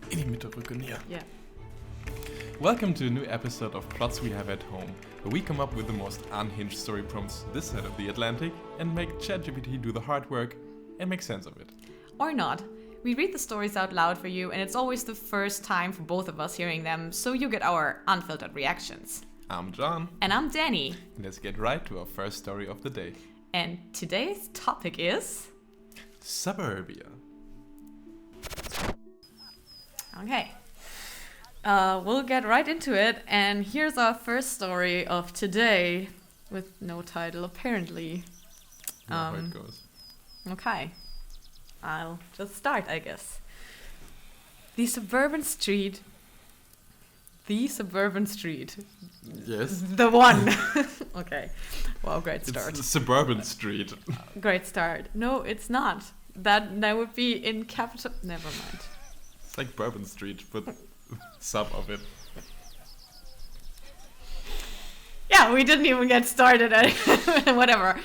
In die Mitte rücken, hier. Yeah. Welcome to a new episode of Plots We Have at Home, where we come up with the most unhinged story prompts this side of the Atlantic and make ChatGPT do the hard work and make sense of it. Or not. We read the stories out loud for you, and it's always the first time for both of us hearing them, so you get our unfiltered reactions. I'm John, And I'm Danny. and let's get right to our first story of the day. And today's topic is... Suburbia. Okay. We'll get right into it, and here's our first story of today, with no title apparently. How it goes. Okay. I'll just start, I guess. The suburban street. Yes. The one. Okay. Wow, great start. It's Suburban Street. Great start. No, it's not. That would be in capital. Never mind. It's like Bourbon Street, but sub of it. Yeah, we didn't even get started. Whatever.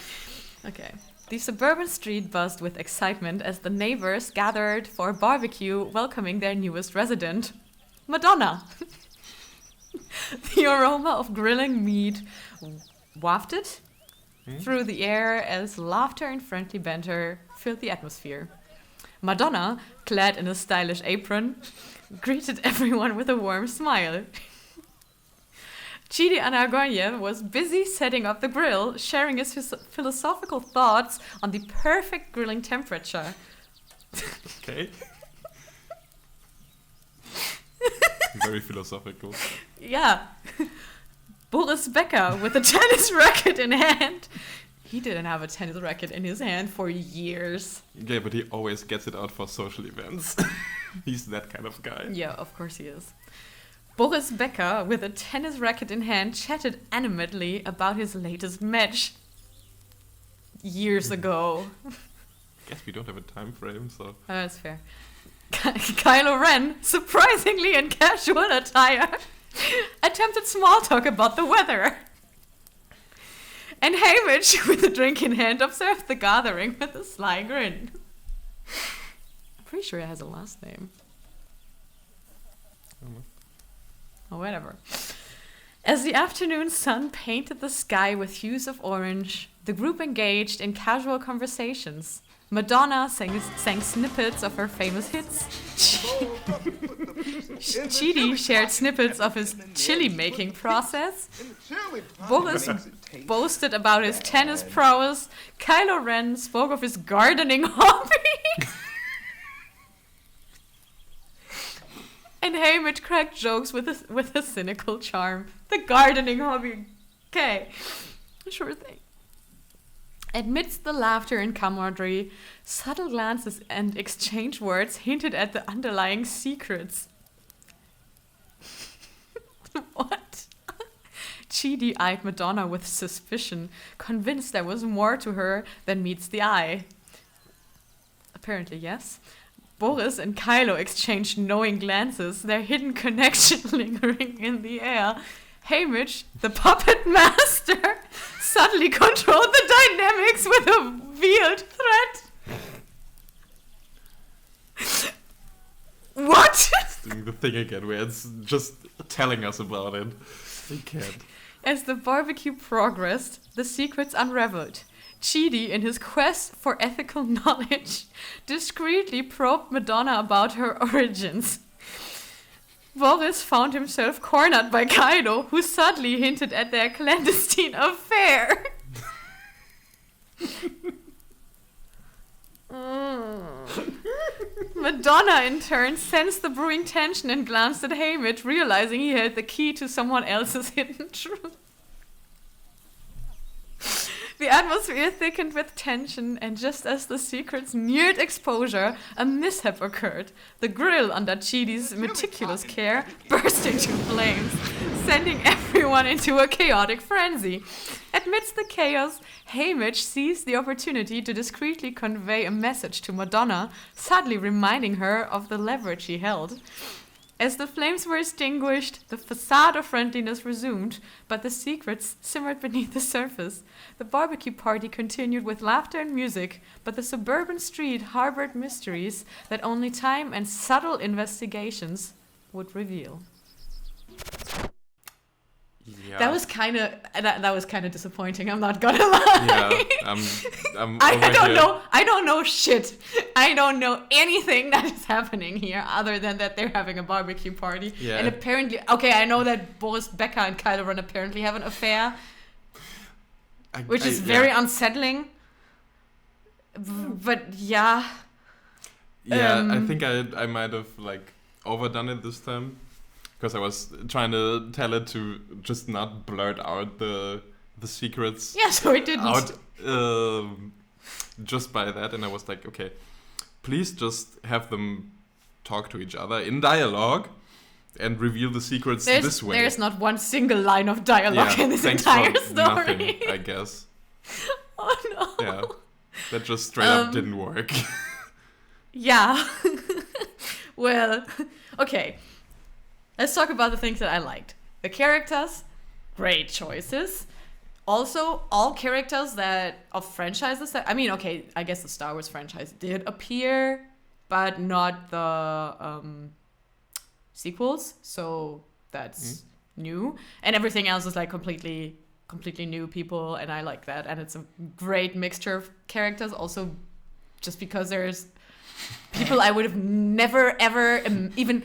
Okay. The suburban street buzzed with excitement as the neighbors gathered for a barbecue welcoming their newest resident, Madonna. The aroma of grilling meat wafted through the air as laughter and friendly banter filled the atmosphere. Madonna, clad in a stylish apron, greeted everyone with a warm smile. Chidi Anagoye was busy setting up the grill, sharing his philosophical thoughts on the perfect grilling temperature. Okay. Very philosophical. Yeah. Boris Becker with a tennis racket in hand. He didn't have a tennis racket in his hand for years. Yeah, but he always gets it out for social events. He's that kind of guy. Yeah, of course he is. Boris Becker, with a tennis racket in hand, chatted animatedly about his latest match. Years ago. Guess we don't have a time frame, so... That's fair. Kylo Ren, surprisingly in casual attire, attempted small talk about the weather. And Hamish, with a drink in hand, observed the gathering with a sly grin. I'm pretty sure it has a last name. Or whatever. As the afternoon sun painted the sky with hues of orange, the group engaged in casual conversations. Madonna sang snippets of her famous hits. Chidi shared snippets of his chili-making process. Boris boasted about his tennis prowess. Kylo Ren spoke of his gardening hobby. And Hamish cracked jokes with a cynical charm. The gardening hobby. Okay. Sure thing. Amidst the laughter and camaraderie, subtle glances and exchanged words hinted at the underlying secrets. What? Chidi eyed Madonna with suspicion, convinced there was more to her than meets the eye. Apparently, yes. Boris and Kylo exchanged knowing glances, their hidden connection lingering in the air. Hamish, the puppet master, suddenly controlled the dynamics with a veiled threat. What? It's doing the thing again where it's just telling us about it. We can't. As the barbecue progressed, the secrets unraveled. Chidi, in his quest for ethical knowledge, discreetly probed Madonna about her origins. Boris found himself cornered by Kylo, who subtly hinted at their clandestine affair. Madonna, in turn, sensed the brewing tension and glanced at Hamish, realizing he had the key to someone else's hidden truth. The atmosphere thickened with tension, and just as the secrets neared exposure, a mishap occurred. The grill, under Chidi's meticulous care, burst into flames, sending everyone into a chaotic frenzy. Amidst the chaos, Hamish seized the opportunity to discreetly convey a message to Madonna, subtly reminding her of the leverage he held. As the flames were extinguished, the facade of friendliness resumed, but the secrets simmered beneath the surface. The barbecue party continued with laughter and music, but the suburban street harbored mysteries that only time and subtle investigations would reveal. Yeah. That was kind of disappointing. I'm not gonna lie. Yeah, I'm I don't know shit. I don't know anything that is happening here other than that they're having a barbecue party. Yeah. And apparently, okay, I know that Boris Becker and Kylo Ren apparently have an affair, which is very unsettling. But yeah. Yeah, I think I might have like overdone it this time. Because I was trying to tell it to just not blurt out the secrets. Yeah, so it didn't. Out just by that, and I was like, okay, please just have them talk to each other in dialogue and reveal the secrets this way. There's not one single line of dialogue in this entire story. Nothing, I guess. Oh no. Yeah, that just straight up didn't work. Yeah. Well, okay. Let's talk about the things that I liked. The characters, great choices. Also, all characters of franchises that, I mean, okay, I guess the Star Wars franchise did appear, but not the sequels. So that's new. And everything else is like completely new people, and I like that. And it's a great mixture of characters. Also, just because there's people I would have never, ever even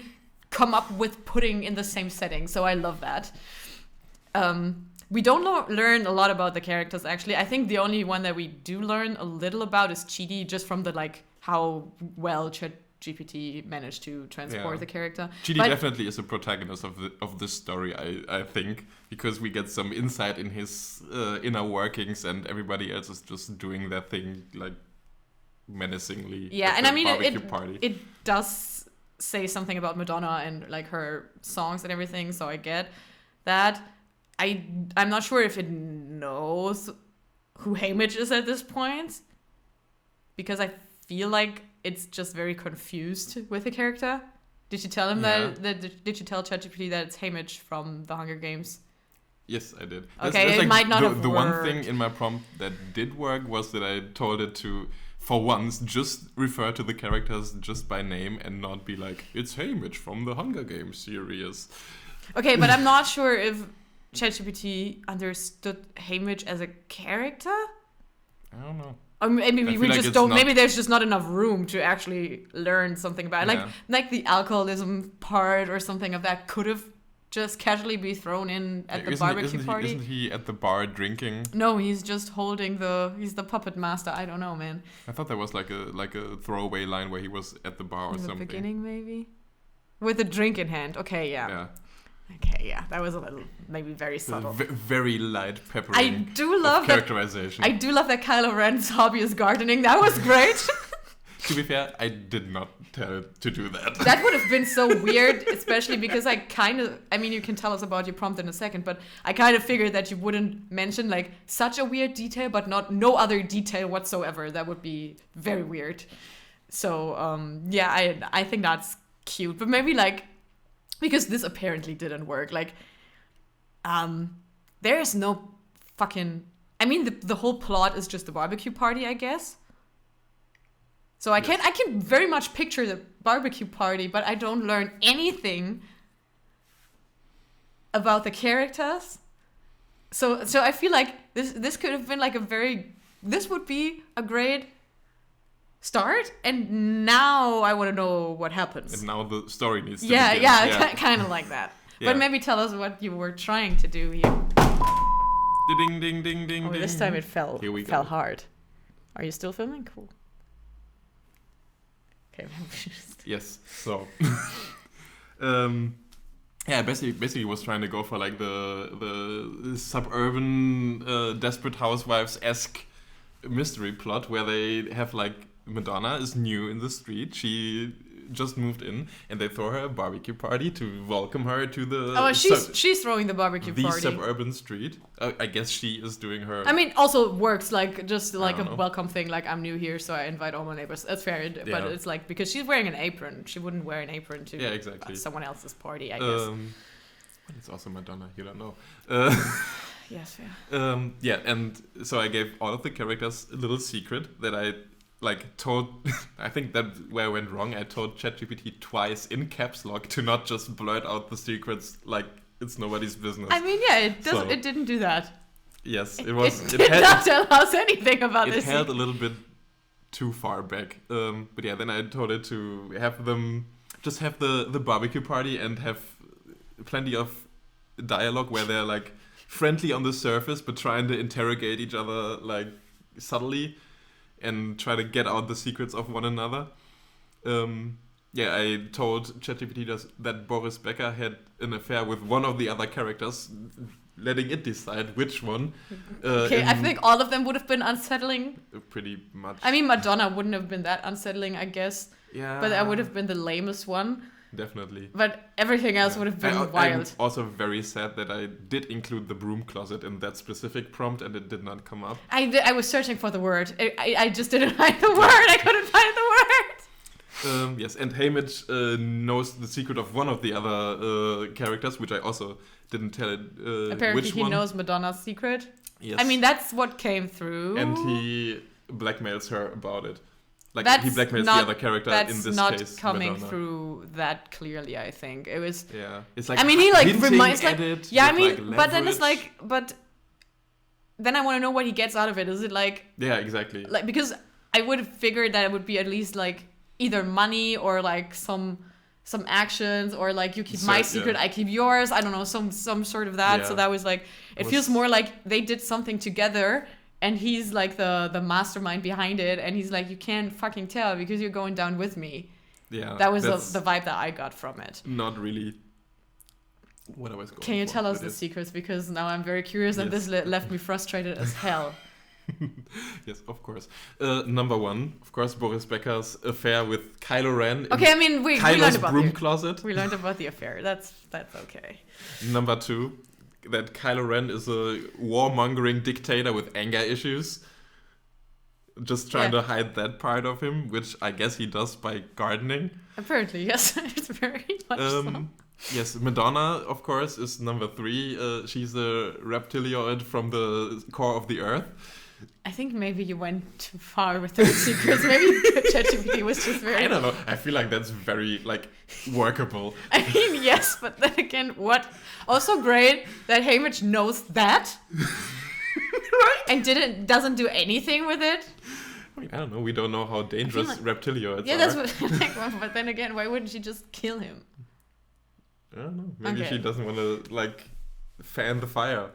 come up with putting in the same setting, so I love that. We don't learn a lot about the characters, actually. I think the only one that we do learn a little about is Chidi, just from the like how well ChatGPT managed to transport the character. Chidi definitely is a protagonist of this story, I think, because we get some insight in his inner workings, and everybody else is just doing their thing like menacingly. Yeah, and I mean party. It does say something about Madonna and like her songs and everything, so I get that. I'm not sure if it knows who Haymitch is at this point, because I feel like it's just very confused with the character. Did you tell him that did you tell ChatGPT that it's Haymitch from the Hunger Games? Yes, I did. Okay, that's it might not have the worked. one thing in my prompt that did work was that I told it to, for once, just refer to the characters just by name and not be like, it's Haymitch from the Hunger Games series. Okay, but I'm not sure if ChatGPT understood Haymitch as a character. I don't know. Or maybe we just don't. Maybe there's just not enough room to actually learn something about it. Like the alcoholism part or something of that could have just casually be thrown in at the barbecue party. Isn't he at the bar drinking? No, he's just holding he's the puppet master. I don't know, man. I thought there was like a throwaway line where he was at the bar or something. In the beginning, maybe? With a drink in hand. Okay, yeah. Okay, yeah. That was a little, maybe very subtle. Very light peppering characterization. I do love that Kylo Ren's hobby is gardening. That was great. To be fair, I did not tell it to do that. That would have been so weird, especially because you can tell us about your prompt in a second, but I kind of figured that you wouldn't mention like such a weird detail, but no other detail whatsoever. That would be very weird. So, I think that's cute. But maybe like, because this apparently didn't work, like, there is no fucking, the whole plot is just the barbecue party, I guess. So I can very much picture the barbecue party, but I don't learn anything about the characters. So I feel like this could have been like this would be a great start, and now I want to know what happens. And now the story needs to begin. Yeah, kind of like that. Yeah. But maybe tell us what you were trying to do here. Ding, ding, ding, ding, ding. This time it fell go. hard. Are you still filming? Cool. Okay. Yes. So, basically was trying to go for like the suburban Desperate Housewives-esque mystery plot where they have like Madonna is new in the street. She just moved in, and they throw her a barbecue party to welcome her to the. Oh, she's throwing the barbecue party. The suburban street. I guess she is doing her. I mean, also works just like a know. welcome thing. Like, I'm new here, so I invite all my neighbors. That's fair, but it's like because she's wearing an apron, she wouldn't wear an apron to exactly. someone else's party, I guess. But it's also Madonna. You don't know. Yes, yeah. And so I gave all of the characters a little secret that I told. I think that where I went wrong. I told ChatGPT twice in caps lock to not just blurt out the secrets like it's nobody's business. I mean, yeah, it didn't do that. Yes, it was. It did not tell us anything about this. It held a little bit too far back. But yeah, then I told it to have them just have the barbecue party and have plenty of dialogue where they're like friendly on the surface but trying to interrogate each other like subtly and try to get out the secrets of one another. I told ChatGPT that Boris Becker had an affair with one of the other characters, letting it decide which one. I think all of them would have been unsettling. Pretty much. I mean, Madonna wouldn't have been that unsettling, I guess. Yeah. But that would have been the lamest one. Definitely. But everything else would have been wild. I'm also very sad that I did include the broom closet in that specific prompt and it did not come up. I was searching for the word. I just didn't find the word. I couldn't find the word. Yes, and Hamish knows the secret of one of the other characters, which I also didn't tell it Apparently which he one. knows Madonna's secret. Yes. I mean, that's what came through. And he blackmails her about it. Like, that's he blackmails not, the other character in this case. That's not coming Madonna. through that clearly, I think. It was... Yeah. It's like, I mean, he reminds... Yeah, I mean, but then it's like... But then I want to know what he gets out of it. Is it like... Yeah, exactly. Like, because I would have figured that it would be at least like either money or like some actions or like you keep my secret, I keep yours. I don't know, some sort of that. Yeah. So that was like... It feels more like they did something together... And he's like the mastermind behind it. And he's like, you can't fucking tell because you're going down with me. Yeah. That was the vibe that I got from it. Not really what I was going for. Can you tell us the secrets? Because now I'm very curious and this left me frustrated as hell. Yes, of course. Number one, of course, Boris Becker's affair with Kylo Ren. Okay, I mean, we learned about broom closet. We learned about the affair. That's okay. Number two, that Kylo Ren is a warmongering dictator with anger issues. Just trying to hide that part of him, which I guess he does by gardening. Apparently, yes. It's very much so. Yes, Madonna, of course, is number three. She's a reptilioid from the core of the earth. I think maybe you went too far with those secrets. Maybe ChatGPT was just very... I don't know. I feel like that's very, workable. I mean, yes, but then again, what? Also great that Hamish knows that. Right? And doesn't do anything with it. I mean, I don't know. We don't know how dangerous reptilioids are. Yeah, that's what... But then again, why wouldn't she just kill him? I don't know. Maybe she doesn't want to, fan the fire.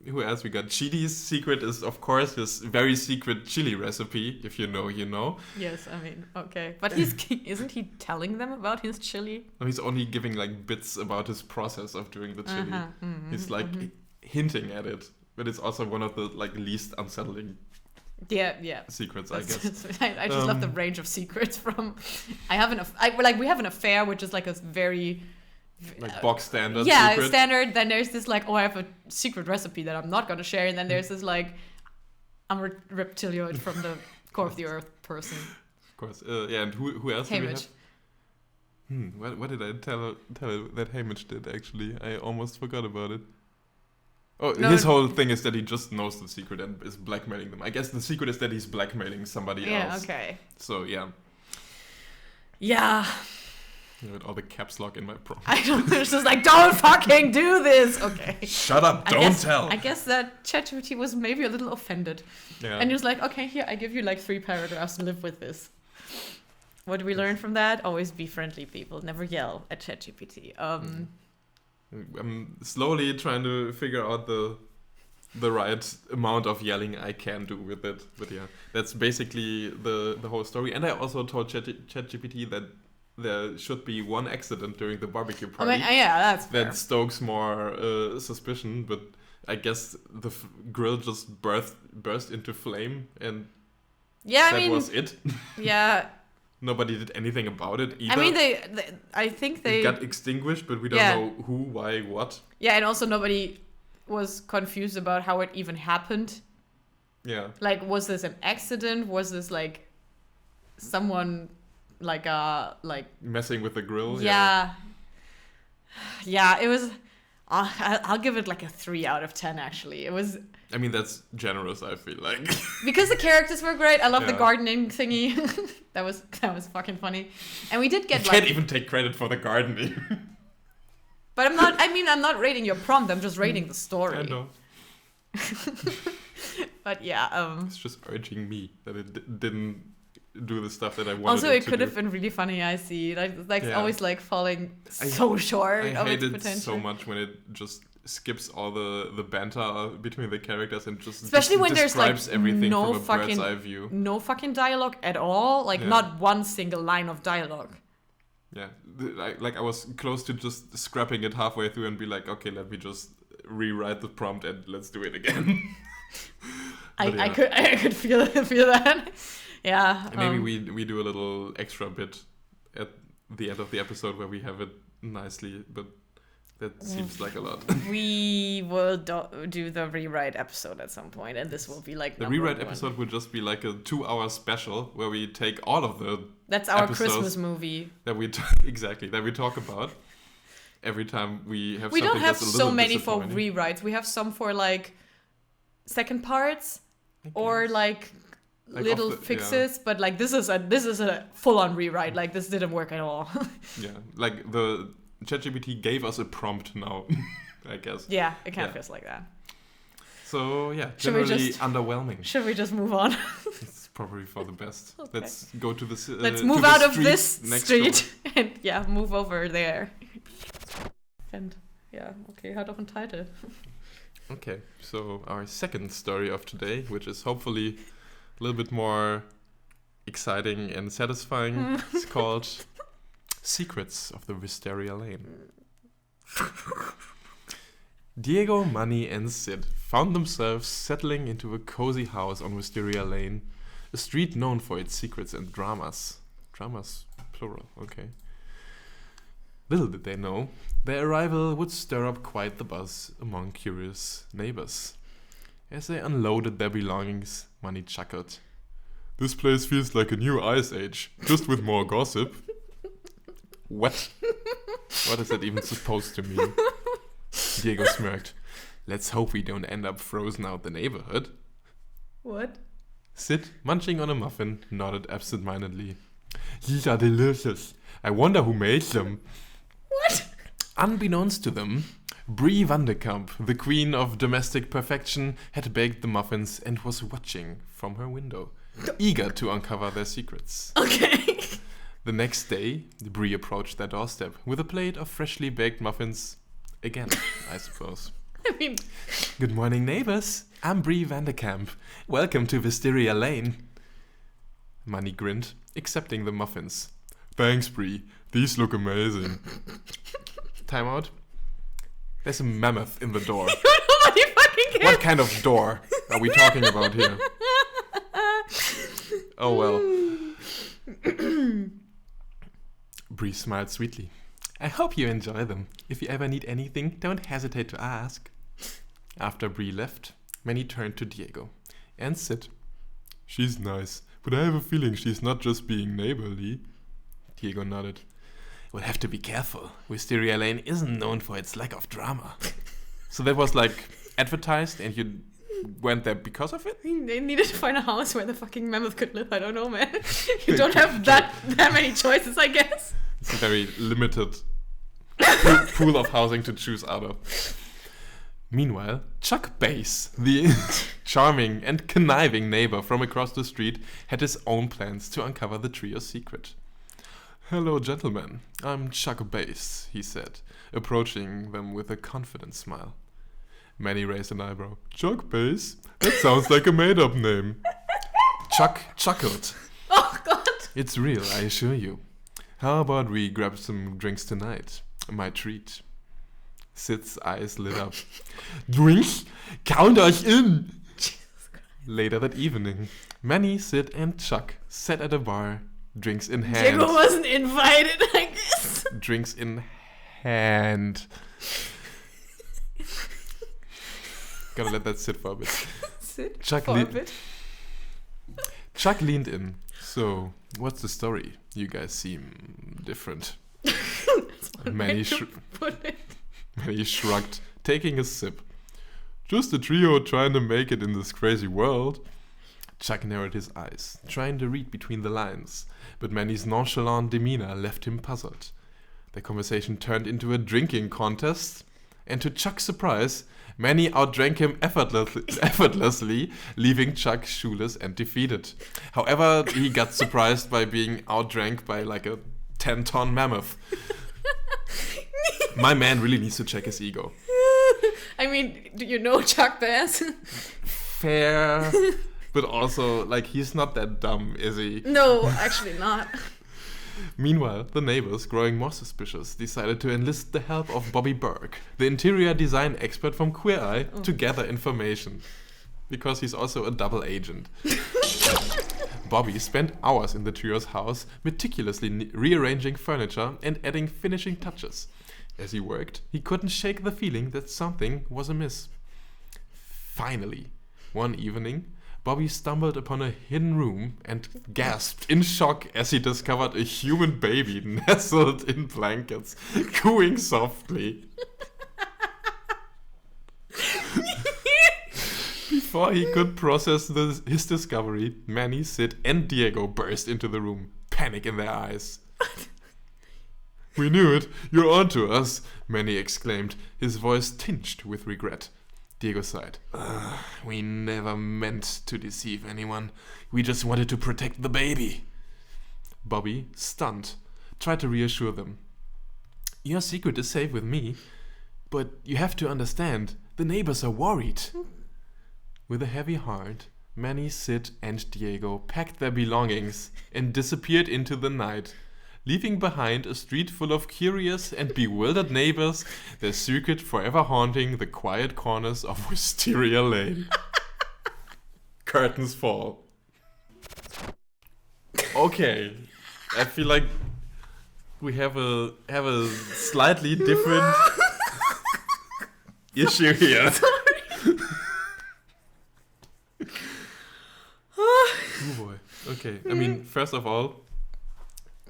Who else we got? Chidi's secret is, of course, his very secret chili recipe. If you know, you know. Yes, I mean, okay. But isn't he telling them about his chili? No, he's only giving, bits about his process of doing the chili. Mm-hmm, he's, hinting at it. But it's also one of the, least unsettling secrets, I guess. I just love the range of secrets from... we have an affair, which is, a very... box standard secret. Standard. Then there's this I have a secret recipe that I'm not going to share. And then there's this I'm a reptilioid from the core of the earth person. Of course. And who else Hamish. Do we have? What did I tell that Hamish did, actually? I almost forgot about it. Oh, no, his whole thing is that he just knows the secret and is blackmailing them. I guess the secret is that he's blackmailing somebody else. Yeah, okay. So, yeah. Yeah. With all the caps lock in my prompt. I don't know. It's just don't fucking do this. Okay. Shut up. Don't tell. I guess that ChatGPT was maybe a little offended. Yeah. And he was like, okay, here, I give you 3 paragraphs to live with this. What do we learn from that? Always be friendly, people. Never yell at ChatGPT. I'm slowly trying to figure out the right amount of yelling I can do with it. But yeah, that's basically the whole story. And I also told ChatGPT that there should be one accident during the barbecue party. That's fair. That stokes more suspicion, but I guess the grill just burst into flame, and that was it. Yeah, nobody did anything about it either. I mean, I think they it got extinguished, but we don't know who, why, what. Yeah, and also nobody was confused about how it even happened. Yeah. Like, was this an accident? Was this like someone like messing with the grill? Yeah. Yeah, it was. I'll give it like a 3 out of 10. Actually, it was. I mean, that's generous. I feel like because the characters were great. I love the gardening thingy. that was fucking funny, and we did get. You can't even take credit for the gardening. But I'm not. I mean, I'm not rating your prompt. I'm just rating the story. I know. But yeah, it's just urging me that it didn't do the stuff that I wanted. Also, it could do. have been really funny. I see, like always like falling so short. I of hate its it potential. so much when it just skips all the banter between the characters and just especially when there's like everything no from a fucking bird's eye view. No fucking dialogue at all. Like not one single line of dialogue. Yeah, like I was close to just scrapping it halfway through and be like, okay, let me just rewrite the prompt and let's do it again. I could feel that. Yeah. And maybe we do a little extra bit at the end of the episode where we have it nicely, but that seems like a lot. We will do the rewrite episode at some point, and this will be like the rewrite episode will just be like a 2-hour special where we take all of the that's our Christmas movie that we that we talk about every time we have. We something don't have that's a so little many for rewrites. We have some for like second parts or like little fixes, but like this is a full-on rewrite. Like this didn't work at all. Yeah, like the ChatGPT gave us a prompt now, I guess. Yeah, it kind of feels like that. So yeah, generally underwhelming. Should we just move on? It's probably for the best. Okay. Let's go to the let's move out of this street and move over there. And okay, hat auf den Titel. Okay, so our second story of today, which is hopefully a little bit more exciting and satisfying, is called Secrets of the Wisteria Lane. Diego, Manny, and Sid found themselves settling into a cozy house on Wisteria Lane, a street known for its secrets and dramas. Dramas, plural, okay. Little did they know, their arrival would stir up quite the buzz among curious neighbors. As they unloaded their belongings, Manny chuckled. This place feels like a new ice age, just with more gossip. What? What is that even supposed to mean? Diego smirked. Let's hope we don't end up frozen out the neighborhood. What? Sid, munching on a muffin, nodded absent-mindedly. These are delicious. I wonder who made them. What? Unbeknownst to them, Brie Vandekamp, the queen of domestic perfection, had baked the muffins and was watching from her window, eager to uncover their secrets. Okay. The next day, Brie approached their doorstep with a plate of freshly baked muffins. Again, I suppose. I mean... Good morning, neighbors. I'm Brie Vandekamp. Welcome to Wisteria Lane. Manny grinned, accepting the muffins. Thanks, Brie. These look amazing. Time out. There's a mammoth in the door. Nobody fucking cares. What kind of door are we talking about here? Oh well. Bree smiled sweetly. I hope you enjoy them. If you ever need anything, don't hesitate to ask. After Bree left, Manny turned to Diego and Sid. She's nice, but I have a feeling she's not just being neighborly. Diego nodded. We'll have to be careful. Wisteria Lane isn't known for its lack of drama. So that was like advertised and you went there because of it? They needed to find a house where the fucking mammoth could live. I don't know, man. You don't have that many choices, I guess. It's a very limited pool of housing to choose out of. Meanwhile, Chuck Bass, the charming and conniving neighbor from across the street, had his own plans to uncover the trio's secret. Hello, gentlemen. I'm Chuck Bass, he said, approaching them with a confident smile. Manny raised an eyebrow. Chuck Bass? That sounds like a made-up name. Chuck chuckled. Oh, God. It's real, I assure you. How about we grab some drinks tonight? My treat. Sid's eyes lit up. Drinks? Count us in! Later that evening, Manny, Sid, and Chuck sat at a bar Drinks in hand. Diego wasn't invited, I guess. Drinks in hand. Gotta let that sit for a bit. Chuck leaned in. So, what's the story? You guys seem different. Manny shrugged, taking a sip. Just a trio trying to make it in this crazy world. Chuck narrowed his eyes, trying to read between the lines, but Manny's nonchalant demeanor left him puzzled. The conversation turned into a drinking contest, and to Chuck's surprise, Manny outdrank him effortlessly, leaving Chuck shoeless and defeated. However, he got surprised by being outdrank by like a 10-ton mammoth. My man really needs to check his ego. I mean, do you know Chuck Bass? Fair, but also, like, he's not that dumb, is he? No, actually not. Meanwhile, the neighbors, growing more suspicious, decided to enlist the help of Bobby Burke, the interior design expert from Queer Eye, to gather information. Because he's also a double agent. Bobby spent hours in the trio's house, meticulously rearranging furniture and adding finishing touches. As he worked, he couldn't shake the feeling that something was amiss. Finally, one evening, Bobby stumbled upon a hidden room and gasped in shock as he discovered a human baby nestled in blankets, cooing softly. Before he could process his discovery, Manny, Sid, and Diego burst into the room, panic in their eyes. "We knew it! You're onto us!" Manny exclaimed, his voice tinged with regret. Diego sighed. "We never meant to deceive anyone. We just wanted to protect the baby." Bobby, stunned, tried to reassure them. "Your secret is safe with me, but you have to understand, the neighbors are worried." With a heavy heart, Manny, Sid, and Diego packed their belongings and disappeared into the night, leaving behind a street full of curious and bewildered neighbors, their secret forever haunting the quiet corners of Wisteria Lane. Curtains fall. Okay, I feel like we have a slightly different issue here. Oh boy. Okay, I mean, first of all,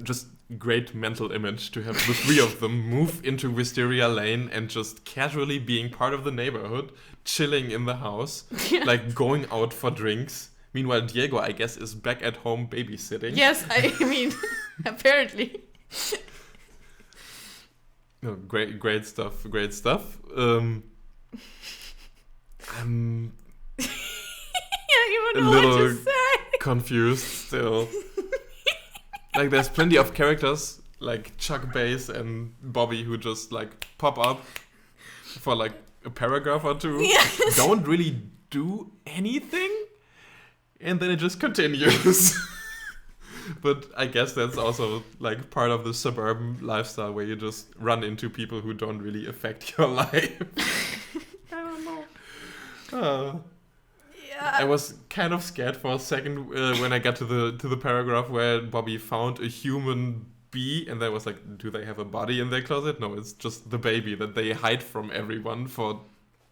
just great mental image to have the three of them move into Wisteria Lane and just casually being part of the neighborhood, chilling in the house, like going out for drinks. Meanwhile, Diego, I guess, is back at home babysitting. Yes, I mean, apparently. No, great stuff. I'm I don't a even know what little to say. confused still. Like, there's plenty of characters like Chuck Bass and Bobby who just like pop up for like a paragraph or two, don't really do anything, and then it just continues. But I guess that's also like part of the suburban lifestyle where you just run into people who don't really affect your life. I don't know. I was kind of scared for a second when I got to the paragraph where Bobby found a human bee, and there was like, do they have a body in their closet? No, it's just the baby that they hide from everyone for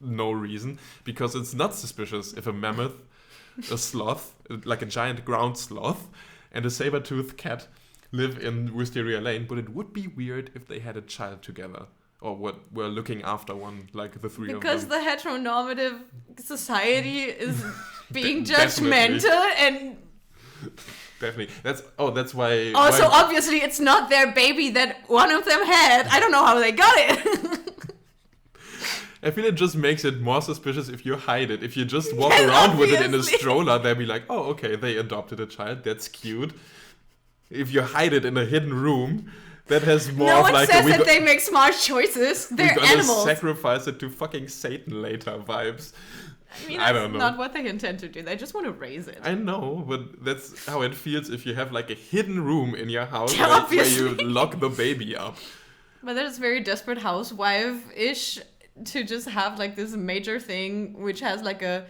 no reason, because it's not suspicious if a mammoth, a sloth, like a giant ground sloth, and a saber-toothed cat live in Wisteria Lane, but it would be weird if they had a child together. Or what were looking after one, like the three of them. Because the heteronormative society is being judgmental and... Definitely. That's why... Also, obviously, it's not their baby that one of them had. I don't know how they got it. I feel it just makes it more suspicious if you hide it. If you just walk around with it in a stroller, they'll be like, oh, okay, they adopted a child. That's cute. If you hide it in a hidden room... That has more no of one like says that they make smart choices. They're animals. Sacrifice it to fucking Satan later vibes. I mean, I don't know. Not what they intend to do. They just want to raise it. I know, but that's how it feels if you have like a hidden room in your house where you lock the baby up. But that is very Desperate Housewife-ish to just have like this major thing which has like a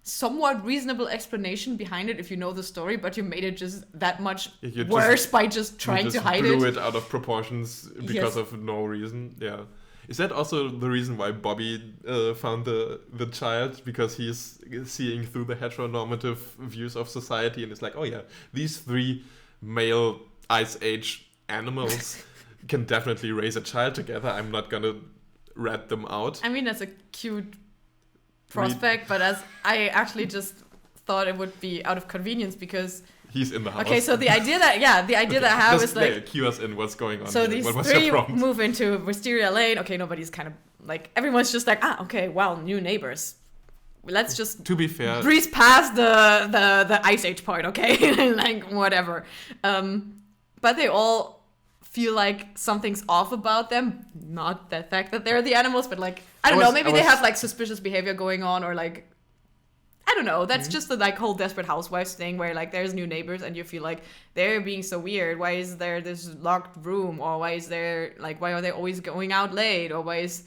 somewhat reasonable explanation behind it if you know the story, but you made it just that much You worse by just trying to hide blew it. it out of proportions because of no reason. Yeah. Is that also the reason why Bobby found the child? Because he's seeing through the heteronormative views of society and is like, oh yeah, these 3 male Ice Age animals can definitely raise a child together. I'm not gonna rat them out. I mean, that's a cute prospect, but as I actually just thought it would be out of convenience because he's in the house. Okay, so the idea that I have is like cue us in what's going on. So here. these What was 3 your prompt? move into Wisteria Lane. Okay, nobody's kind of like everyone's just like okay, well, new neighbors. Let's just to be fair, breeze past the Ice Age part, okay? Like whatever. But they all feel like something's off about them. Not the fact that they're the animals, but like I don't know. Maybe they have like suspicious behavior going on, or like I don't know. That's just the like whole Desperate Housewives thing where like there's new neighbors and you feel like they're being so weird. Why is there this locked room? Or why is there like why are they always going out late? Or why is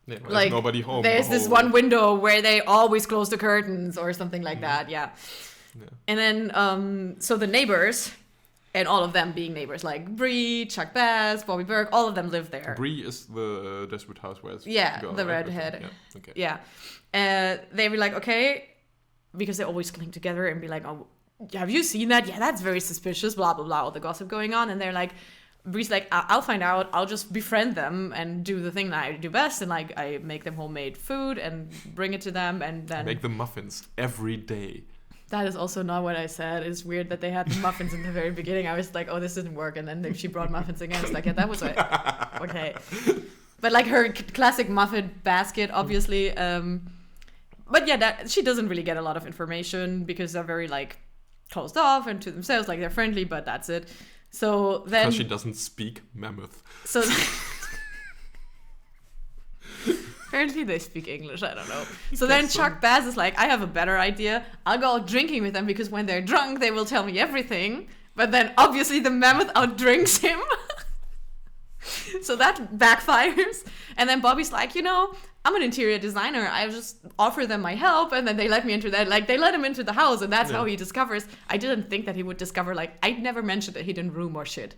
like nobody home? There's this one window where they always close the curtains or something like that. Yeah. And then so the neighbors. And all of them being neighbors, like Bree, Chuck Bass, Bobby Burke, all of them live there. Bree is the Desperate Housewives. Yeah, girl, the right? redhead. Yeah. Okay. Yeah. They be like, okay, because they always cling together and be like, oh, have you seen that? Yeah, that's very suspicious, blah, blah, blah, all the gossip going on. And they're like, Bree's like, I'll find out. I'll just befriend them and do the thing that I do best. And like, I make them homemade food and bring it to them. And then make them muffins every day. That is also not what I said. It's weird that they had the muffins in the very beginning. I was like, oh, this didn't work. And then she brought muffins again. It's like, yeah, that was it. Okay. But like her classic muffin basket, obviously. But yeah, that she doesn't really get a lot of information because they're very like closed off and to themselves. Like they're friendly, but that's it. So then... Because she doesn't speak mammoth. So... Apparently they speak English, I don't know. So then Chuck Bass is like, I have a better idea. I'll go out drinking with them because when they're drunk, they will tell me everything. But then obviously the mammoth outdrinks him. So that backfires. And then Bobby's like, you know, I'm an interior designer. I just offer them my help. And then they let me into that. Like they let him into the house. And that's how he discovers. I didn't think that he would discover, like, I never mentioned a hidden room or shit.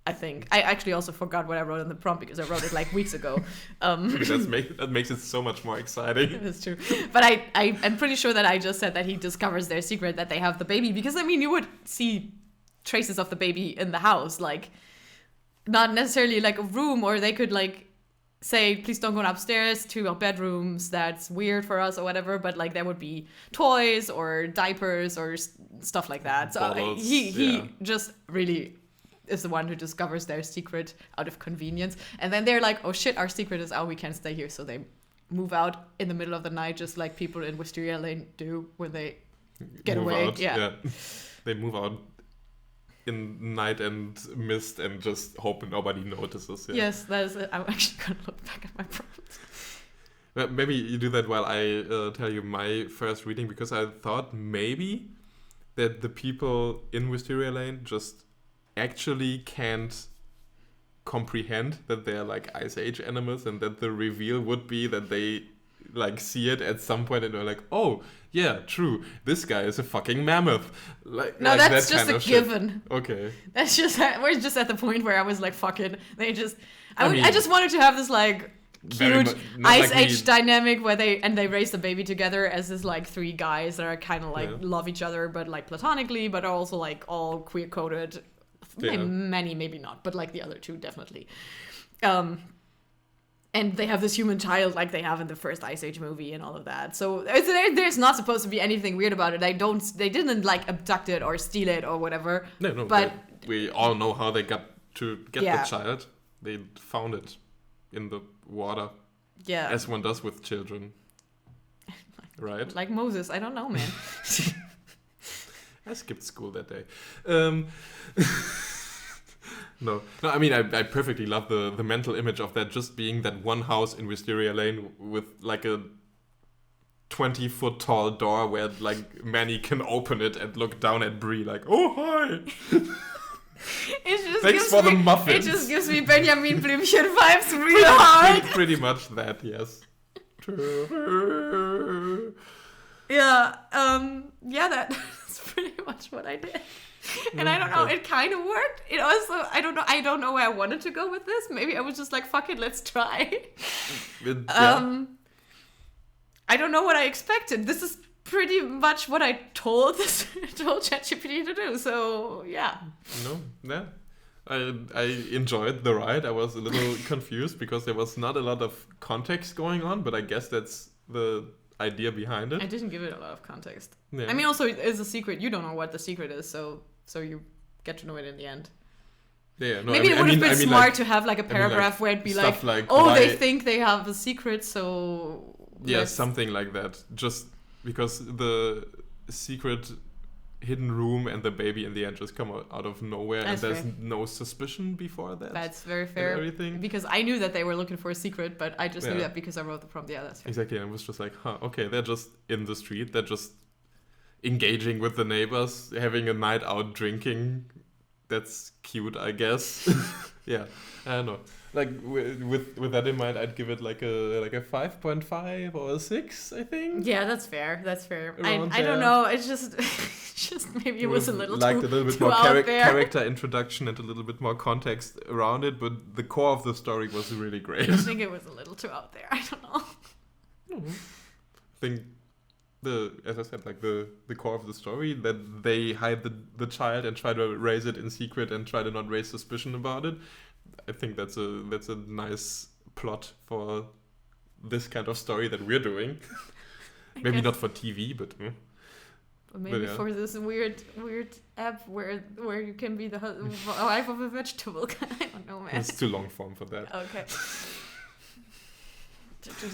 I think. I actually also forgot what I wrote in the prompt because I wrote it like weeks ago. That makes it so much more exciting. That's true. But I'm pretty sure that I just said that he discovers their secret, that they have the baby. Because, I mean, you would see traces of the baby in the house. Like, not necessarily like a room, or they could like say, please don't go upstairs to our bedrooms. That's weird for us or whatever. But like there would be toys or diapers or stuff like that. So Bottles, he just really... is the one who discovers their secret out of convenience. And then they're like, oh shit, our secret is out, we can't stay here. So they move out in the middle of the night, just like people in Wisteria Lane do when they get away. Out, yeah. They move out in night and mist and just hope nobody notices. Yeah. Yes, that is it. I'm actually going to look back at my prompt. Well, maybe you do that while I tell you my first reading, because I thought maybe that the people in Wisteria Lane just actually can't comprehend that they're like Ice Age animals, and that the reveal would be that they like see it at some point and they're like, oh yeah, true, this guy is a fucking mammoth. No, that's that just a given. Okay, that's just we're just at the point where I was like, fuck it, they just I just wanted to have this like cute Ice Age dynamic where they raise the baby together as this like 3 guys that are kind of like love each other but like platonically, but are also like all queer coded. Many, maybe not, but like the other 2 definitely. And they have this human child like they have in the first Ice Age movie and all of that. So there's not supposed to be anything weird about it. They didn't like abduct it or steal it or whatever. No, but we all know how they got to get the child. They found it in the water. Yeah. As one does with children. Right? Like Moses. I don't know, man. I skipped school that day. No, I mean, I perfectly love the mental image of that just being that one house in Wisteria Lane with like a 20-foot tall door where like Manny can open it and look down at Bree like, oh, hi. Thanks for the muffins. It just gives me Benjamin Blümchen vibes real hard. Pretty much that, yes. Yeah, that's pretty much what I did. And I don't know, it kind of worked. It also, I don't know where I wanted to go with this. Maybe I was just like, fuck it, let's try. I don't know what I expected. This is pretty much what I told ChatGPT to do. So yeah. No, yeah. I enjoyed the ride. I was a little confused because there was not a lot of context going on, but I guess that's the idea behind it. I didn't give it a lot of context. Yeah. I mean, also it's a secret. You don't know what the secret is, so you get to know it in the end. Yeah, no, Maybe it would have been smart like, to have like a paragraph where it'd be like, why, they think they have a secret, so yeah, something like that. Just because the secret hidden room and the baby in the end just come out of nowhere, That's and there's fair. no suspicion before that. That's very fair. Everything. Because I knew that they were looking for a secret, but I just knew that because I wrote the prompt. Yeah, that's fair. Exactly, and it was just like, okay, they're just in the street, they're just engaging with the neighbors, having a night out drinking. That's cute, I guess. Yeah, I don't know. Like with that in mind, I'd give it like a 5.5 or a 6, I think. Yeah, that's fair. That's fair. I Around don't there. know. It's just maybe it was a little liked too, a little bit too more out there. character introduction and a little bit more context around it, but the core of the story was really great. I think it was a little too out there. I don't know. I think as I said, like the core of the story, that they hide the child and try to raise it in secret and try to not raise suspicion about it. I think that's a nice plot for this kind of story that we're doing. Maybe not for TV, but maybe yeah. for this weird app where you can be the wife of a vegetable guy. I don't know, man. It's too long form for that. Okay.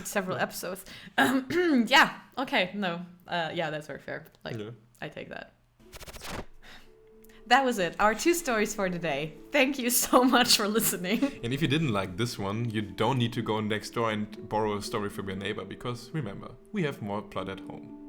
Several episodes. Yeah. Okay. No. Yeah, that's very fair. Like, Yeah. I take that. That was it. Our 2 stories for today. Thank you so much for listening. And if you didn't like this one, you don't need to go next door and borrow a story from your neighbor, because remember, we have more plot at home.